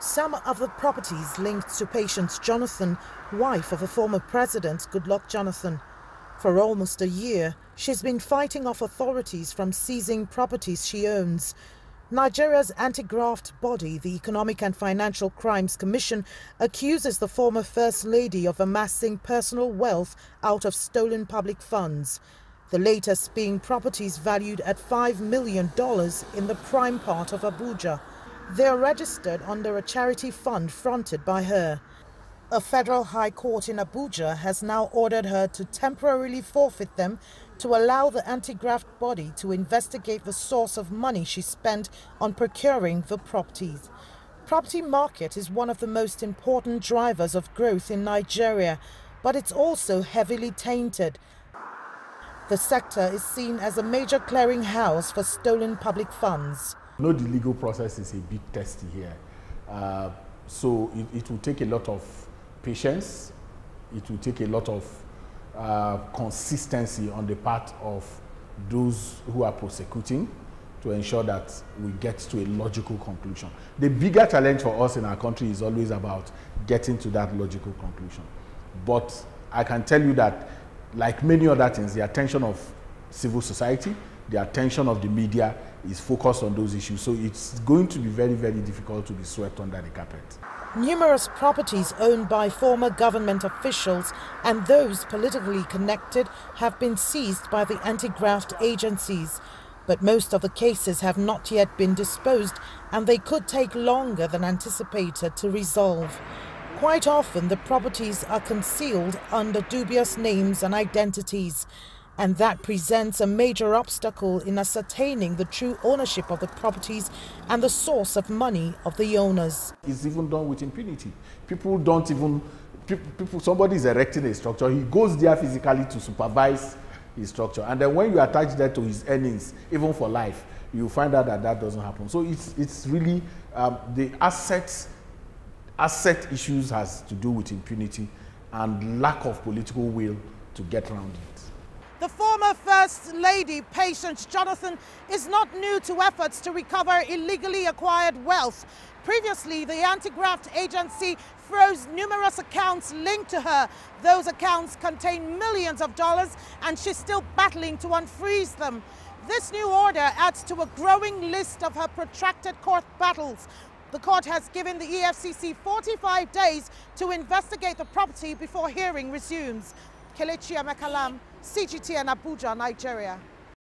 Some of the properties linked to patient Jonathan, wife of a former president, Goodluck Jonathan. For almost a year, she's been fighting off authorities from seizing properties she owns. Nigeria's anti-graft body, the Economic and Financial Crimes Commission, accuses the former First Lady of amassing personal wealth out of stolen public funds. The latest being properties valued at $5 million in the prime part of Abuja. They are registered under a charity fund fronted by her. A federal high court in Abuja has now ordered her to temporarily forfeit them to allow the anti-graft body to investigate the source of money she spent on procuring the properties. Property market is one of the most important drivers of growth in Nigeria, but it's also heavily tainted. The sector is seen as a major clearinghouse for stolen public funds. I know the legal process is a bit testy here, so it will take a lot of patience, it will take a lot of consistency on the part of those who are prosecuting to ensure that we get to a logical conclusion. The bigger challenge for us in our country is always about getting to that logical conclusion. But I can tell you that, like many other things, the attention of civil society, the attention of the media is focused on those issues. So it's going to be very, very difficult to be swept under the carpet. Numerous properties owned by former government officials and those politically connected have been seized by the anti-graft agencies. But most of the cases have not yet been disposed, and they could take longer than anticipated to resolve. Quite often, the properties are concealed under dubious names and identities, and that presents a major obstacle in ascertaining the true ownership of the properties and the source of money of the owners. It's even done with impunity. People don't even, somebody is erecting a structure, he goes there physically to supervise his structure, and then when you attach that to his earnings, even for life, you find out that that doesn't happen. So it's really, the asset issues has to do with impunity and lack of political will to get around it. The former First Lady, Patient Jonathan, is not new to efforts to recover illegally acquired wealth. Previously, the anti-graft agency froze numerous accounts linked to her. Those accounts contain millions of dollars, and she's still battling to unfreeze them. This new order adds to a growing list of her protracted court battles. The court has given the EFCC 45 days to investigate the property before hearing resumes. Kelechi Emekalam, CGTN, Abuja, Nigeria.